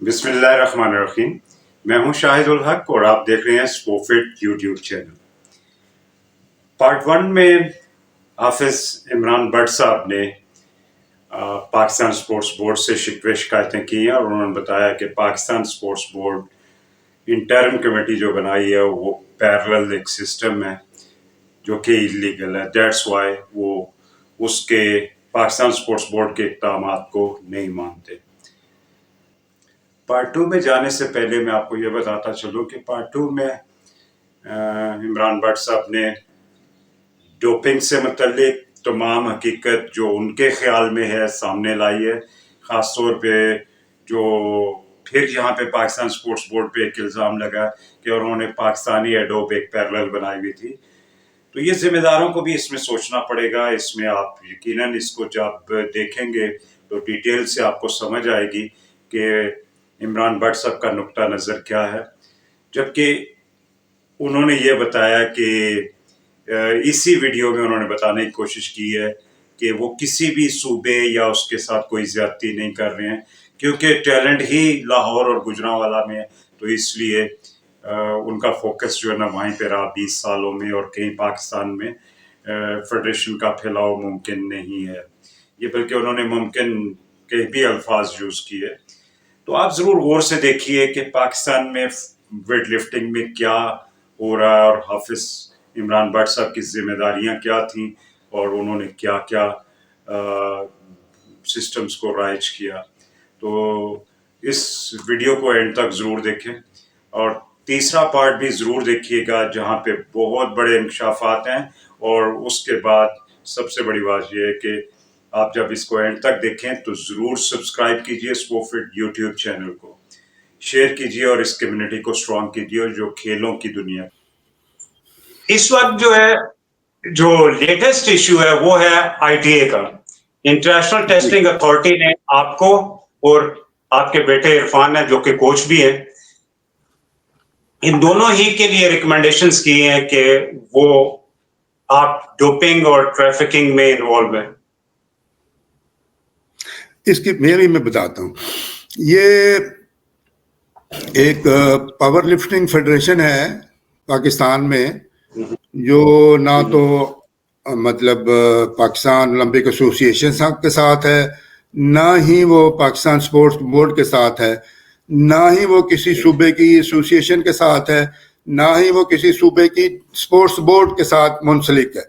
بسم اللہ الرحمن الرحیم. میں ہوں شاہد الحق اور آپ دیکھ رہے ہیں اسپوفٹ یوٹیوب چینل. پارٹ 1 میں حافظ عمران بٹ صاحب نے پاکستان سپورٹس بورڈ سے شکوے شکایتیں کی ہیں اور انہوں نے بتایا کہ Pakistan sports board interim committee جو بنائی ہے وہ پیرلل ایک سسٹم ہے جو کہ ایلیگل ہے. دیٹس وائی وہ اس کے پاکستان سپورٹس بورڈ کے اقدامات کو نہیں مانتے. پارٹ 2 میں جانے سے پہلے میں آپ کو یہ بتاتا چلوں کہ پارٹ 2 میں عمران بٹ صاحب نے ڈوپنگ سے متعلق تمام حقیقت جو ان کے خیال میں ہے سامنے لائی ہے. خاص طور پہ جو پھر یہاں پہ پاکستان سپورٹس بورڈ پہ ایک الزام لگا کہ انہوں نے پاکستانی ایڈوب ایک پیرلل بنائی ہوئی تھی. تو یہ ذمہ داروں کو بھی اس میں سوچنا پڑے گا. اس میں آپ یقیناً اس کو جب دیکھیں گے تو ڈیٹیل سے آپ کو سمجھ آئے گی کہ عمران بٹ صاحب کا نقطہ نظر کیا ہے. جبکہ انہوں نے یہ بتایا کہ اسی ویڈیو میں انہوں نے بتانے کی کوشش کی ہے کہ وہ کسی بھی صوبے یا اس کے ساتھ کوئی زیادتی نہیں کر رہے ہیں کیونکہ ٹیلنٹ ہی لاہور اور گجرانوالہ میں ہے. تو اس لیے ان کا فوکس جو ہے نا وہیں پہ رہا 20 سالوں میں اور کہیں پاکستان میں فیڈریشن کا پھیلاؤ ممکن نہیں ہے. یہ بلکہ انہوں نے ممکن کے بھی الفاظ یوز کیے. تو آپ ضرور غور سے دیکھیے کہ پاکستان میں ویٹ لفٹنگ میں کیا ہو رہا ہے اور حافظ عمران بٹ صاحب کی ذمہ داریاں کیا تھیں اور انہوں نے کیا کیا سسٹمز کو رائج کیا. تو اس ویڈیو کو اینڈ تک ضرور دیکھیں اور تیسرا پارٹ بھی ضرور دیکھیے گا جہاں پہ بہت بڑے انکشافات ہیں. اور اس کے بعد سب سے بڑی بات یہ ہے کہ آپ جب اس کو اینڈ تک دیکھیں تو ضرور سبسکرائب کیجئے اسپوفٹ یوٹیوب چینل کو, شیئر کیجئے اور اس کمیونٹی کو سٹرونگ کیجئے جو کھیلوں کی دنیا. اس وقت جو ہے جو لیٹسٹ ایشو ہے وہ ہے آئی ٹی اے کا. انٹرنیشنل ٹیسٹنگ اتھارٹی نے آپ کو اور آپ کے بیٹے عرفان ہے جو کہ کوچ بھی ہیں, ان دونوں ہی کے لیے ریکمنڈیشنز کی ہیں کہ وہ آپ ڈوپنگ اور ٹریفکنگ میں انوالو ہیں. اس کی میں بتاتا ہوں. یہ ایک پاور لفٹنگ فیڈریشن ہے پاکستان میں جو نہ تو مطلب پاکستان اولمپک ایسوسی ایشن کے ساتھ ہے, نہ ہی وہ پاکستان سپورٹس بورڈ کے ساتھ ہے, نہ ہی وہ کسی صوبے کی ایسوسی ایشن کے ساتھ ہے, نہ ہی وہ کسی صوبے کی سپورٹس بورڈ کے ساتھ منسلک ہے.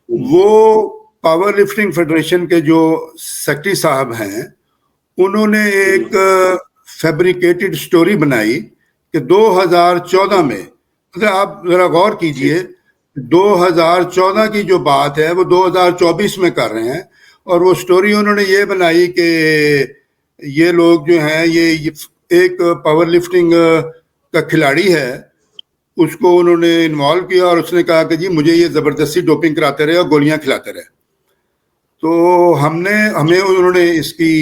وہ پاور لفٹنگ فیڈریشن کے جو سیکرٹری صاحب ہیں انہوں نے ایک فیبریکیٹڈ سٹوری بنائی کہ 2014 میں, اگر آپ ذرا غور کیجئے 2014 کی جو بات ہے وہ 2024 میں کر رہے ہیں, اور وہ سٹوری انہوں نے یہ بنائی کہ یہ لوگ جو ہیں یہ ایک پاور لفٹنگ کا کھلاڑی ہے, اس کو انہوں نے انوالو کیا اور اس نے کہا کہ جی مجھے یہ زبردستی ڈوپنگ کراتے رہے اور گولیاں کھلاتے رہے. تو ہمیں انہوں نے اس کی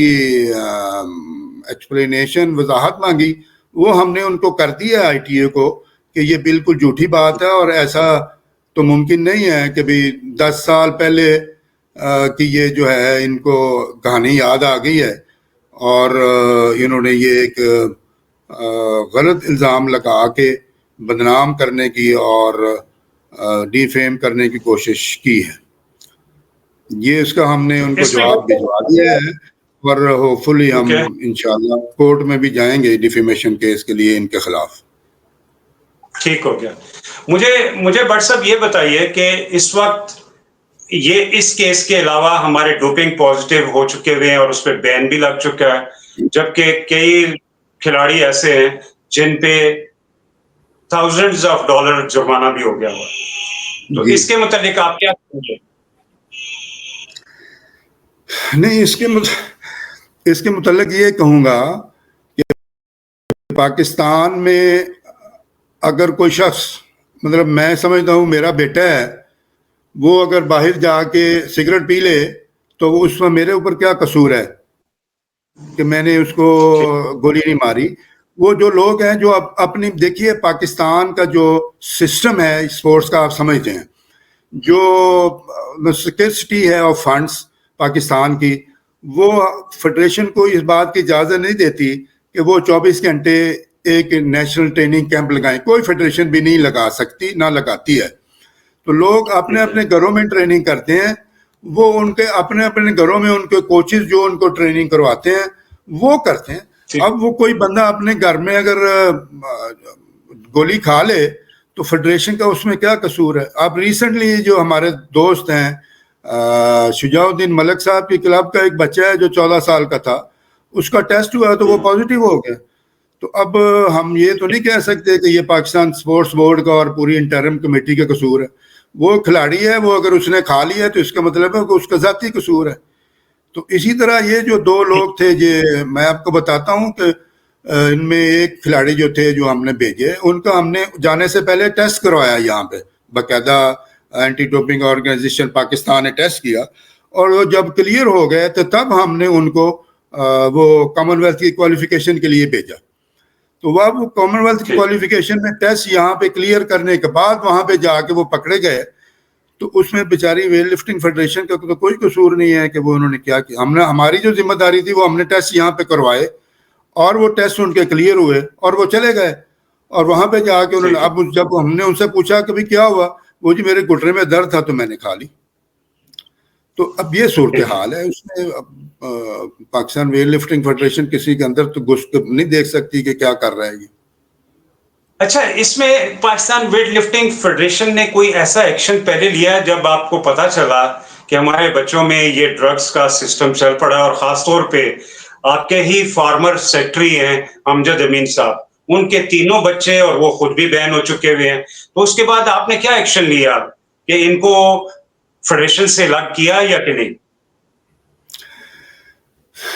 ایکسپلینیشن وضاحت مانگی, وہ ہم نے ان کو کر دیا آئی ٹی اے کو کہ یہ بالکل جھوٹی بات ہے اور ایسا تو ممکن نہیں ہے کہ بھی 10 سال پہلے کی یہ جو ہے ان کو کہانی یاد آ گئی ہے اور انہوں نے یہ ایک غلط الزام لگا کے بدنام کرنے کی اور ڈی فیم کرنے کی کوشش کی ہے. یہ اس کا ہم نے ان کو جواب بھجوا دیا ہے اور ہوپ فلی ہم انشاءاللہ کورٹ میں بھی جائیں گے ڈیفیمیشن کیس کے لیے ان کے خلاف. ٹھیک ہو گیا. مجھے بٹ صاحب یہ بتائیے کہ اس وقت یہ اس کیس کے علاوہ ہمارے ڈوپنگ پازیٹیو ہو چکے ہوئے ہیں اور اس پہ بین بھی لگ چکا ہے, جبکہ کئی کھلاڑی ایسے ہیں جن پہ تھاؤزنڈز آف ڈالر جرمانہ بھی ہو گیا ہوا. تو اس کے متعلق آپ کیا کہیں گے؟ نہیں, اس کے متعلق یہ کہوں گا کہ پاکستان میں اگر کوئی شخص, مطلب میں سمجھتا ہوں میرا بیٹا ہے, وہ اگر باہر جا کے سگریٹ پی لے تو اس میں میرے اوپر کیا قصور ہے کہ میں نے اس کو گولی نہیں ماری. وہ جو لوگ ہیں جو اپنی دیکھیے پاکستان کا جو سسٹم ہے اسپورٹس کا آپ سمجھتے ہیں, جو سکیورٹی ہے آف فنڈس پاکستان کی وہ فیڈریشن کو اس بات کی اجازت نہیں دیتی کہ وہ 24 گھنٹے ایک نیشنل ٹریننگ کیمپ لگائیں. کوئی فیڈریشن بھی نہیں لگا سکتی، نہ لگاتی ہے. تو لوگ اپنے اپنے گھروں میں ٹریننگ کرتے ہیں، وہ ان کے اپنے اپنے گھروں میں ان کے کوچز جو ان کو ٹریننگ کرواتے ہیں وہ کرتے ہیں. اب وہ کوئی بندہ اپنے گھر میں اگر گولی کھا لے تو فیڈریشن کا اس میں کیا قصور ہے؟ اب ریسنٹلی جو ہمارے دوست ہیں شجاع الدین ملک صاحب کی کلب کا ایک بچہ ہے جو 14 سال کا تھا، اس کا ٹیسٹ ہوا تو وہ پازیٹیو ہو گیا. تو اب ہم یہ تو نہیں کہہ سکتے کہ یہ پاکستان سپورٹس بورڈ کا اور پوری انٹرم کمیٹی کا قصور ہے. وہ کھلاڑی ہے، وہ اگر اس نے کھا لیا تو اس کا مطلب ہے کہ اس کا ذاتی قصور ہے. تو اسی طرح یہ جو دو لوگ تھے، یہ میں آپ کو بتاتا ہوں کہ ان میں ایک کھلاڑی جو تھے جو ہم نے بھیجے، ان کا ہم نے جانے سے پہلے ٹیسٹ کروایا یہاں پہ، باقاعدہ اینٹی ڈوپنگ آرگنائزیشن پاکستان نے ٹیسٹ کیا، اور وہ جب کلیئر ہو گئے تو تب ہم نے ان کو وہ کامن ویلتھ کی کوالیفیکیشن کے لیے بھیجا. تو وہ کامن ویلتھ کی کوالیفیکیشن میں ٹیسٹ یہاں پہ کلیئر کرنے کے بعد وہاں پہ جا کے وہ پکڑے گئے. تو اس میں بیچاری ویٹ لفٹنگ فیڈریشن کا تو کوئی قصور نہیں ہے کہ وہ انہوں نے کیا کیا. ہم نے، ہماری جو ذمہ داری تھی وہ ہم نے ٹیسٹ یہاں پہ کروائے اور وہ ٹیسٹ ان کے کلیئر ہوئے اور وہ چلے گئے. اور وہاں پہ جا کے انہوں نے، اب جب ہم نے ان سے پوچھا کہ بھائی کیا ہوا، وہ جی میرے گھٹنے میں درد تھا تو میں نے کھا لی. تو اب یہ صورتحال ہے. اس میں پاکستان ویٹ لفٹنگ فیڈریشن کسی کے اندر تو گھس نہیں دیکھ سکتی کہ کیا کر رہا ہے یہ. اچھا، اس میں پاکستان ویٹ لفٹنگ فیڈریشن نے کوئی ایسا ایکشن پہلے لیا جب آپ کو پتا چلا کہ ہمارے بچوں میں یہ ڈرگز کا سسٹم چل پڑا، اور خاص طور پہ آپ کے ہی فارمر سیکٹری ہیں امجد امین صاحب، ان کے تینوں بچے اور وہ خود بھی بین ہو چکے ہوئے ہیں. تو اس کے بعد آپ نے کیا ایکشن لیا کہ ان کو فیڈریشن سے الگ کیا یا کہ نہیں؟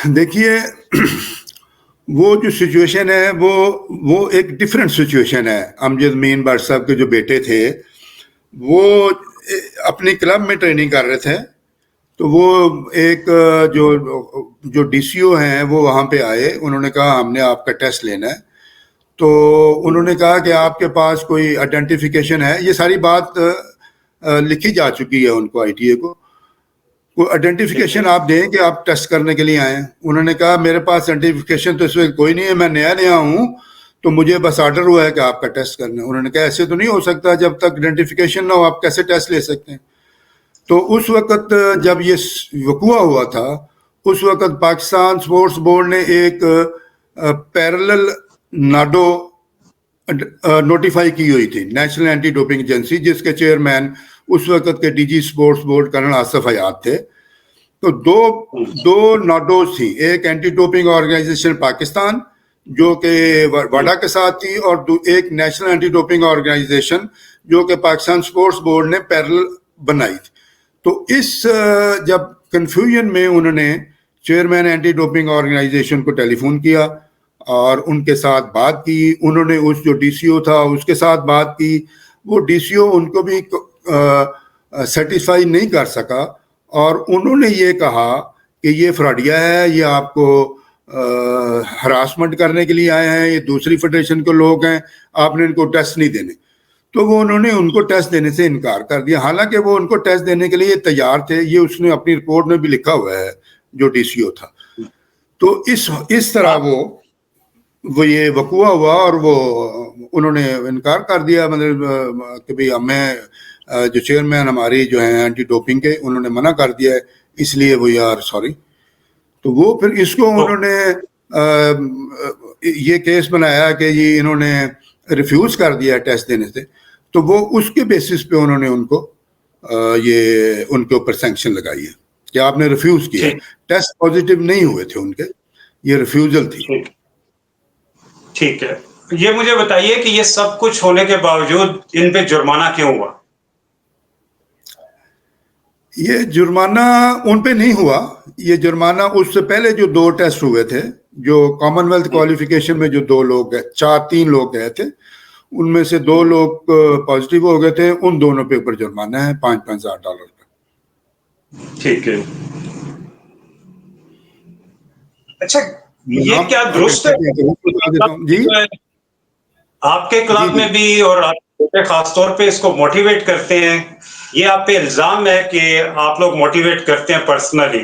دیکھیے وہ جو سچویشن ہے وہ ایک ڈیفرنٹ سچویشن ہے. امجد امین بٹ صاحب کے جو بیٹے تھے وہ اپنی کلب میں ٹریننگ کر رہے تھے. تو وہ ایک جو ڈی سی او ہیں وہ وہاں پہ آئے، انہوں نے کہا ہم نے آپ کا ٹیسٹ لینا ہے. تو انہوں نے کہا کہ آپ کے پاس کوئی آئیڈینٹیفیکیشن ہے؟ یہ ساری بات لکھی جا چکی ہے ان کو، آئی ٹی اے کو. کوئی آئیڈینٹیفیکیشن آپ دیں کہ آپ ٹیسٹ کرنے کے لیے آئے ہیں. انہوں نے کہا میرے پاس آئیڈینٹیفیکیشن تو اس وقت کوئی نہیں ہے، میں نیا ہوں، تو مجھے بس آرڈر ہوا ہے کہ آپ کا ٹیسٹ کرنا ہے. انہوں نے کہا ایسے تو نہیں ہو سکتا، جب تک آئیڈینٹیفیکیشن نہ ہو آپ کیسے ٹیسٹ لے سکتے ہیں. تو اس وقت جب یہ وقوع ہوا تھا، اس وقت پاکستان سپورٹس بورڈ نے ایک پیرلل ناڈو نوٹیفائی کی ہوئی تھی، نیشنل اینٹی ڈوپنگ ایجنسی، جس کے چیئرمین اس وقت کے D G sports board colonel Asif Hayat تھے. تو دو ناڈوز تھیں، ایک اینٹی ڈوپنگ آرگنائزیشن پاکستان جو کہ واڈا کے ساتھ تھی، اور ایک نیشنل اینٹی ڈوپنگ آرگنائزیشن جو کہ پاکستان سپورٹس بورڈ نے پیرلل بنائی تھی. تو اس جب کنفیوژن میں انہوں نے چیئرمین اینٹی ڈوپنگ آرگنائزیشن کو ٹیلی فون کیا اور ان کے ساتھ بات کی. انہوں نے اس جو ڈی سی او تھا اس کے ساتھ بات کی. وہ ڈی سی او ان کو بھی سیٹسفائی نہیں کر سکا، اور انہوں نے یہ کہا کہ یہ فراڈیا ہے، یہ آپ کو ہراسمنٹ کرنے کے لیے آئے ہیں، یہ دوسری فیڈریشن کے لوگ ہیں، آپ نے ان کو ٹیسٹ نہیں دینے. تو وہ انہوں نے ان کو ٹیسٹ دینے سے انکار کر دیا، حالانکہ وہ ان کو ٹیسٹ دینے کے لیے تیار تھے. یہ اس نے اپنی رپورٹ میں بھی لکھا ہوا ہے جو ڈی سی او تھا. تو اس طرح وہ یہ وقوع ہوا اور وہ انہوں نے انکار کر دیا، مطلب کہ بھئی ہمیں جو چیئرمین ہماری جو ہیں اینٹی ڈوپنگ کے، انہوں نے منع کر دیا ہے، اس لیے وہ یار سوری. تو وہ پھر اس کو انہوں نے یہ کیس بنایا کہ یہ انہوں نے ریفیوز کر دیا ٹیسٹ دینے سے. تو وہ اس کے بیسس پہ انہوں نے ان کو یہ ان کے اوپر سینکشن لگائی ہے کہ آپ نے ریفیوز کیا. ٹیسٹ پازیٹیو نہیں ہوئے تھے ان کے، یہ ریفیوزل تھی. ٹھیک ہے، یہ مجھے بتائیے کہ یہ سب کچھ ہونے کے باوجود ان پہ جرمانہ کیوں ہوا؟ یہ جرمانہ ان پہ نہیں ہوا. یہ جرمانہ اس سے پہلے جو 2 ٹیسٹ ہوئے تھے، جو کامن ویلتھ کوالیفیکیشن میں جو 2 لوگ گئے، 3 لوگ گئے تھے، ان میں سے 2 لوگ پازیٹیو ہو گئے تھے. ان دونوں پہ اوپر جرمانہ ہے $5,000 کا. ٹھیک ہے. اچھا، یہ کیا درست ہے؟ جی آپ کے کلب میں بھی اور خاص طور پہ اس کو موٹیویٹ کرتے ہیں، یہ آپ پہ الزام ہے کہ آپ لوگ موٹیویٹ کرتے ہیں پرسنلی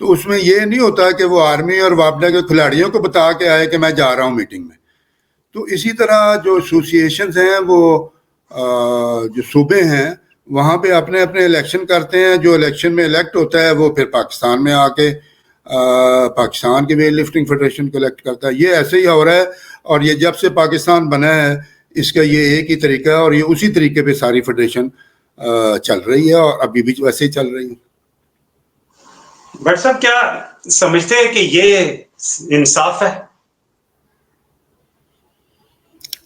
تو اس میں یہ نہیں ہوتا کہ وہ آرمی اور وابڈا کے کھلاڑیوں کو بتا کے آئے کہ میں جا رہا ہوں میٹنگ میں. تو اسی طرح جو ایسوسیشنز ہیں وہ جو صوبے ہیں وہاں پہ اپنے اپنے الیکشن کرتے ہیں. جو الیکشن میں الیکٹ ہوتا ہے وہ پھر پاکستان میں آ کے پاکستان کی ویٹ لفٹنگ فیڈریشن کو الیکٹ کرتا ہے. یہ ایسے ہی ہو رہا ہے, اور یہ جب سے پاکستان بنا ہے اس کا یہ ایک ہی طریقہ ہے, اور یہ اسی طریقے پہ ساری فیڈریشن چل رہی ہے, اور ابھی بھی ویسے ہی چل رہی ہے. بٹ صاحب کیا سمجھتے ہیں کہ یہ انصاف ہے؟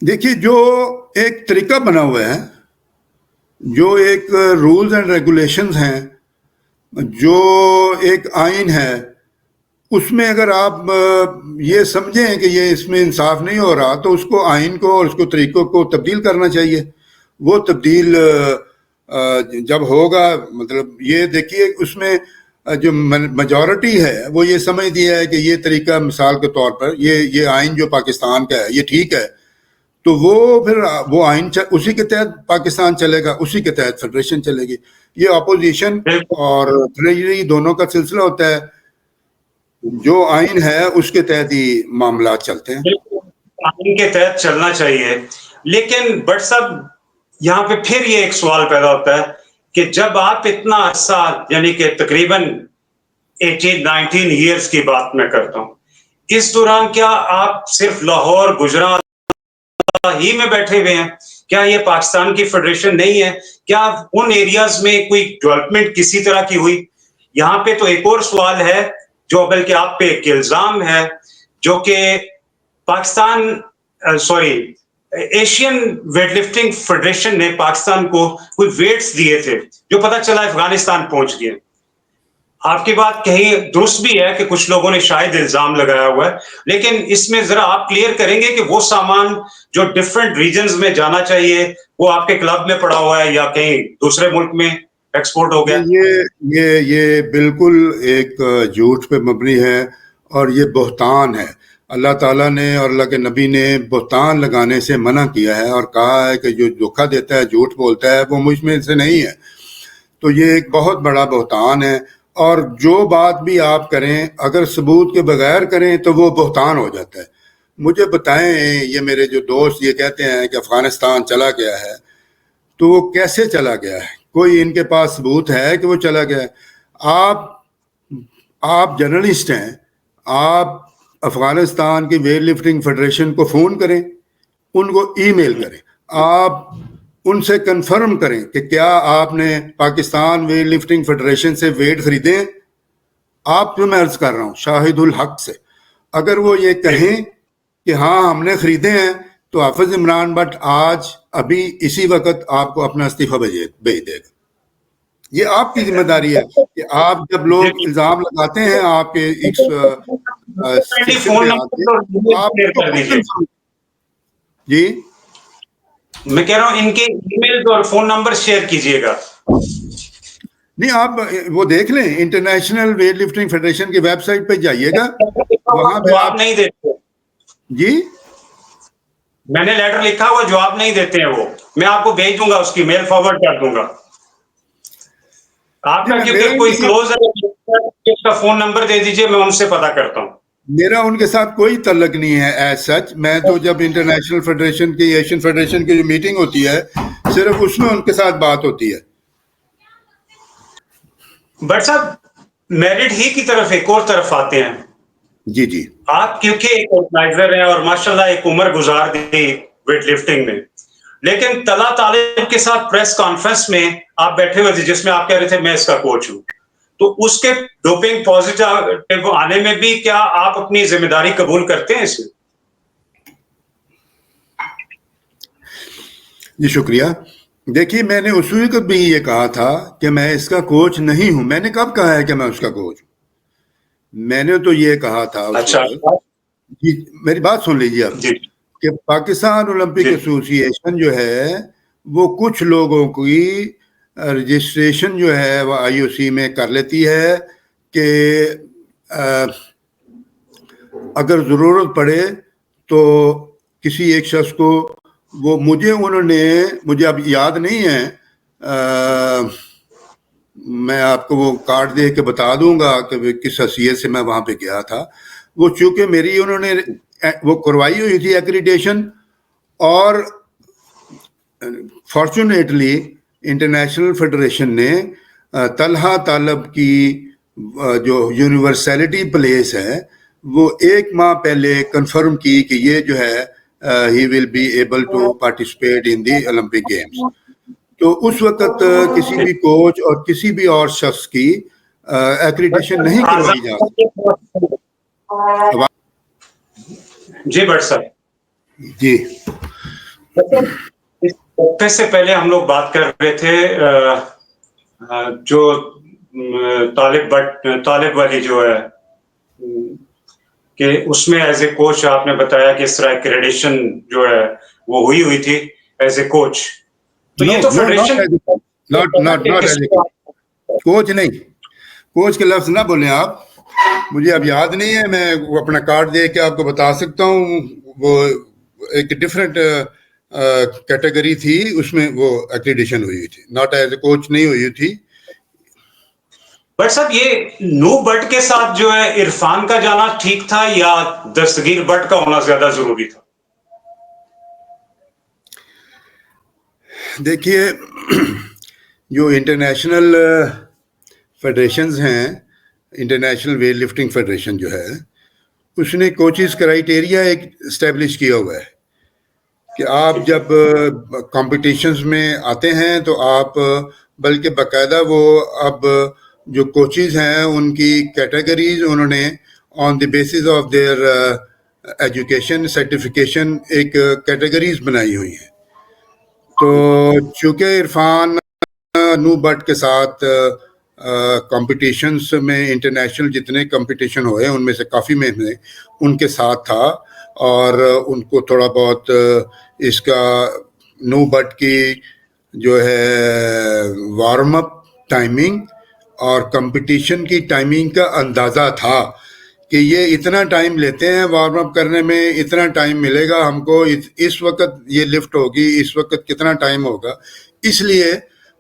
دیکھیے, جو ایک طریقہ بنا ہوا ہے, جو ایک رولز اینڈ ریگولیشنز ہیں, جو ایک آئین ہے, اس میں اگر آپ یہ سمجھیں کہ یہ اس میں انصاف نہیں ہو رہا تو اس کو آئین کو اور اس کو طریقوں کو تبدیل کرنا چاہیے. وہ تبدیل جب ہوگا, مطلب یہ دیکھیے اس میں جو میجورٹی ہے وہ یہ سمجھتی ہے کہ یہ طریقہ مثال کے طور پر یہ آئین جو پاکستان کا ہے یہ ٹھیک ہے, تو وہ پھر وہ آئین اسی کے تحت پاکستان چلے گا, اسی کے تحت فیڈریشن چلے گی. یہ اپوزیشن اور ٹریجری دونوں کا سلسلہ ہوتا ہے. جو آئین ہے اس کے تحت ہی معاملات چلتے ہیں. آئین کے تحت چلنا چاہیے. لیکن بٹ صاحب یہاں پہ پھر یہ ایک سوال پیدا ہوتا ہے کہ جب آپ اتنا عرصہ, یعنی کہ تقریباً 18-19 ایئرس کی بات میں کرتا ہوں, اس دوران کیا آپ صرف لاہور گجرات ہی میں بیٹھے ہوئے ہیں؟ کیا یہ پاکستان کی فیڈریشن نہیں ہے؟ کیا ان ایریاز میں کوئی ڈیولپمنٹ کسی طرح کی ہوئی؟ یہاں پہ تو ایک اور سوال ہے جو بلکہ آپ پہ ایک الزام ہے, جو کہ ایشین ویٹ لفٹنگ فیڈریشن نے پاکستان کو کوئی ویٹس دیے تھے جو پتہ چلا افغانستان پہنچ گئے. آپ کی بات کہیں درست بھی ہے کہ کچھ لوگوں نے شاید الزام لگایا ہوا ہے, لیکن اس میں ذرا آپ کلیئر کریں گے کہ وہ سامان جو ڈفرینٹ ریجنز میں جانا چاہیے وہ آپ کے کلب میں پڑا ہوا ہے یا کہیں دوسرے ملک میں ایکسپورٹ ہو گیا؟ یہ بالکل ایک جھوٹ پہ مبنی ہے, اور یہ بہتان ہے. اللہ تعالیٰ نے اور اللہ کے نبی نے بہتان لگانے سے منع کیا ہے اور کہا ہے کہ جو دھوکہ دیتا ہے, جھوٹ بولتا ہے, وہ مجھ میں سے نہیں ہے. تو یہ ایک بہت بڑا بہتان ہے, اور جو بات بھی آپ کریں اگر ثبوت کے بغیر کریں تو وہ بہتان ہو جاتا ہے. مجھے بتائیں, یہ میرے جو دوست یہ کہتے ہیں کہ افغانستان چلا گیا ہے, تو وہ کیسے چلا گیا ہے؟ کوئی ان کے پاس ثبوت ہے کہ وہ چلا گیا ہے؟ آپ جرنلسٹ ہیں, آپ افغانستان کی ویٹ لفٹنگ فیڈریشن کو فون کریں, ان کو ای میل کریں, آپ ان سے کنفرم کریں کہ کیا آپ نے پاکستان ویٹ لفٹنگ فیڈریشن سے ویٹ خریدے ہیں. آپ کو میں عرض کر رہا ہوں شاہد الحق سے, اگر وہ یہ کہیں کہ ہاں ہم نے خریدے ہیں تو حافظ عمران بٹ آج ابھی اسی وقت آپ کو اپنا استعفیٰ بھیج دے گا. یہ آپ کی ذمہ داری ہے کہ آپ جب لوگ الزام لگاتے ہیں آپ کے جی میں کہہ رہا ہوں ان کے ای میل اور فون نمبر شیئر کیجئے گا. نہیں, آپ وہ دیکھ لیں, انٹرنیشنل ویٹ لفٹنگ فیڈریشن کی ویب سائٹ پہ جائیے گا, وہاں پہ آپ نہیں دیتے. جی میں نے لیٹر لکھا ہوا, جواب نہیں دیتے ہیں وہ. میں آپ کو بھیج دوں گا, اس کی میل فارورڈ کر دوں گا. آپ کا کیونکہ کوئی کلوز ہے, اس کا فون نمبر دے دیجئے, میں ان سے پتہ کرتا ہوں. میرا ان کے ساتھ کوئی تعلق نہیں ہے ایز سچ. میں تو جب انٹرنیشنل فیڈریشن کی, ایشین فیڈریشن کی جو میٹنگ ہوتی ہے صرف اس میں ان کے ساتھ بات ہوتی ہے. بٹ صاحب میرٹ ہی کی طرف ایک اور طرف آتے ہیں. جی جی, آپ کیونکہ ایک آرگنائزر ہیں اور ماشاءاللہ ایک عمر گزار دی ویٹ لفٹنگ میں, لیکن طلعت طالب کے ساتھ پریس کانفرنس میں آپ بیٹھے ہوئے تھے جس میں آپ کہہ رہے تھے میں اس کا کوچ ہوں, تو اس کے ڈوپنگ پازیٹیو آنے میں بھی کیا آپ اپنی ذمہ داری قبول کرتے ہیں اس میں؟ جی شکریہ. دیکھیے, میں نے اسی وقت بھی یہ کہا تھا کہ میں اس کا کوچ نہیں ہوں. میں نے کب کہا ہے کہ میں اس کا کوچ ہوں؟ میں نے تو یہ کہا تھا اچھا جی, میری بات سن لیجیے آپ, جی کہ پاکستان اولمپک ایسوسی ایشن جو ہے وہ کچھ لوگوں کی رجسٹریشن جو ہے وہ آئی او سی میں کر لیتی ہے کہ اگر ضرورت پڑے تو کسی ایک شخص کو وہ مجھے اب یاد نہیں ہے میں آپ کو وہ کارڈ دے کے بتا دوں گا کہ کس حیثیت سے میں وہاں پہ گیا تھا. وہ چونکہ میری انہوں نے وہ کروائی ہوئی تھی ایکریڈیشن، اور فارچونیٹلی انٹرنیشنل فیڈریشن نے طلحہ طالب کی جو یونیورسلٹی پلیس ہے وہ 1 ماہ پہلے کنفرم کی کہ یہ جو ہے ہی will be able to participate in the Olympic games. تو اس وقت کسی بھی کوچ اور کسی بھی اور شخص کی ایکریڈیشن نہیں کروائی جا سکتی. جی بٹ صاحب، جی اس سے پہلے ہم لوگ بات کر رہے تھے جو طالب والی جو ہے کہ اس میں ایز اے کوچ آپ نے بتایا کہ اس طرح ایکریڈیشن جو ہے وہ ہوئی تھی ایز اے کوچ. تو یہ تو فیڈریشن کوچ نہیں، کوچ کے لفظ نہ بولیں آپ، مجھے اب یاد نہیں ہے. میں وہ اپنا کارڈ دے کے آپ کو بتا سکتا ہوں. وہ ایک ڈفرینٹ کیٹیگری تھی، اس میں وہ ایکریڈیشن ہوئی تھی، ناٹ ایز اے کوچ نہیں ہوئی تھی. بٹ صاحب یہ نو بٹ کے ساتھ جو ہے عرفان کا جانا ٹھیک تھا یا دستگیر بٹ کا ہونا زیادہ ضروری تھا؟ دیکھیے جو انٹرنیشنل فیڈریشنز ہیں، انٹرنیشنل ویٹ لفٹنگ فیڈریشن جو ہے اس نے کوچز کرائیٹیریا ایک اسٹیبلش کیا ہوا ہے کہ آپ جب کمپٹیشنز میں آتے ہیں تو آپ بلکہ باقاعدہ وہ اب جو کوچز ہیں ان کی کیٹیگریز انہوں نے on the basis of their education certification ایک کیٹیگریز بنائی ہوئی ہیں. تو چونکہ عرفان نو بٹ کے ساتھ کمپٹیشنز میں انٹرنیشنل جتنے کمپٹیشن ہوئے ان میں سے کافی میں ان کے ساتھ تھا، اور ان کو تھوڑا بہت اس کا نو بٹ کی جو ہے وارم اپ ٹائمنگ اور کمپٹیشن کی ٹائمنگ کا اندازہ تھا کہ یہ اتنا ٹائم لیتے ہیں وارم اپ کرنے میں، اتنا ٹائم ملے گا ہم کو، اس وقت یہ لفٹ ہوگی، اس وقت کتنا ٹائم ہوگا. اس لیے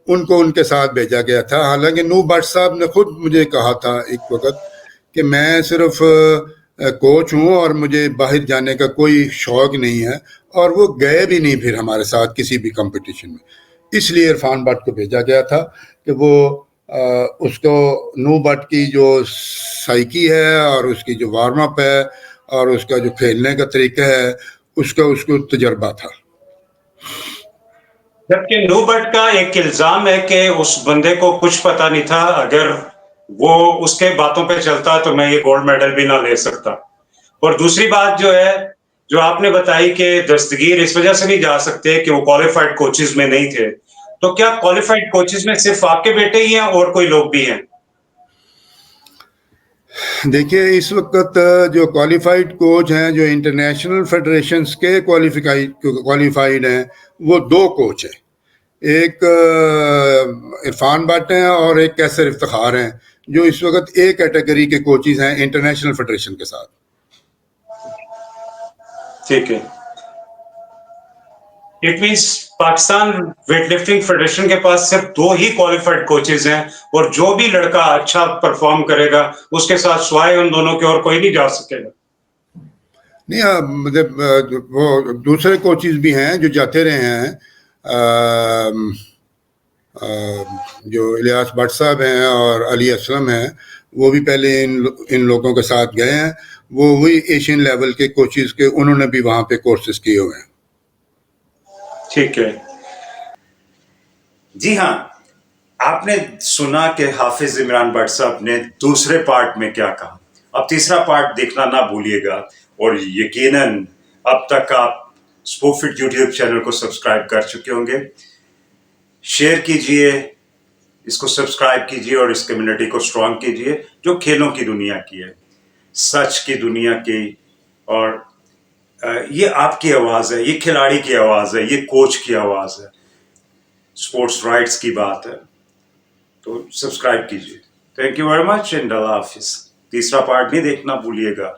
ان کو ان کے ساتھ بھیجا گیا تھا. حالانکہ نو بٹ صاحب نے خود مجھے کہا تھا ایک وقت کہ میں صرف کوچ ہوں اور مجھے باہر جانے کا کوئی شوق نہیں ہے، اور وہ گئے بھی نہیں پھر ہمارے ساتھ کسی بھی کمپٹیشن میں. اس لیے عرفان بٹ کو بھیجا گیا تھا کہ وہ اس کو نو بٹ کی جو سائیکی ہے اور اس کی جو وارم اپ ہے اور اس کا جو کھیلنے کا طریقہ ہے اس کو تجربہ تھا. جبکہ نو بٹ کا ایک الزام ہے کہ اس بندے کو کچھ پتا نہیں تھا، اگر وہ اس کے باتوں پہ چلتا تو میں یہ گولڈ میڈل بھی نہ لے سکتا. اور دوسری بات جو ہے جو آپ نے بتائی کہ دستگیر اس وجہ سے نہیں جا سکتے کہ وہ کوالیفائڈ کوچز میں نہیں تھے، تو کیا کوالیفائڈ کوچز میں صرف آپ کے بیٹے ہی ہیں اور کوئی لوگ بھی ہیں؟ دیکھیے اس وقت جو کوالیفائڈ کوچ ہیں جو انٹرنیشنل فیڈریشنز کے کوالیفائڈ ہیں وہ 2 کوچ ہیں. ایک عرفان بٹ ہیں اور ایک کیسر افتخار ہیں جو اس وقت ایک کیٹیگری کے کوچز ہیں انٹرنیشنل فیڈریشن کے ساتھ. ٹھیک ہے، it means Pakistan weight lifting federation کے پاس صرف 2 ہی کوالیفائڈ کوچز ہیں، اور جو بھی لڑکا اچھا پرفارم کرے گا اس کے ساتھ سوائے ان دونوں کے اور کوئی نہیں جا سکے گا. نہیں مطلب وہ دوسرے کوچز بھی ہیں جو جاتے رہے ہیں. جو الیاس بٹ صاحب ہیں اور علی اسلم ہیں وہ بھی پہلے ان لوگوں کے ساتھ گئے ہیں. وہ وہی ایشین لیول کے کوچز کے انہوں نے بھی وہاں پہ کورسز کیے ہوئے ہیں. ٹھیک ہے. جی ہاں، آپ نے سنا کہ حافظ عمران بٹ صاحب نے دوسرے پارٹ میں کیا کہا. اب تیسرا پارٹ دیکھنا نہ بھولیے گا، اور یقیناً اب تک آپ اسپوفٹ یوٹیوب چینل کو سبسکرائب کر چکے ہوں گے. شیئر کیجئے، اس کو سبسکرائب کیجئے اور اس کمیونٹی کو اسٹرانگ کیجئے جو کھیلوں کی دنیا کی ہے، سچ کی دنیا کی. اور یہ آپ کی آواز ہے، یہ کھلاڑی کی آواز ہے، یہ کوچ کی آواز ہے، اسپورٹس رائٹس کی بات ہے. تو سبسکرائب کیجئے. Thank you very much and اللہ حافظ. تیسرا پارٹ نہیں دیکھنا بھولیے گا.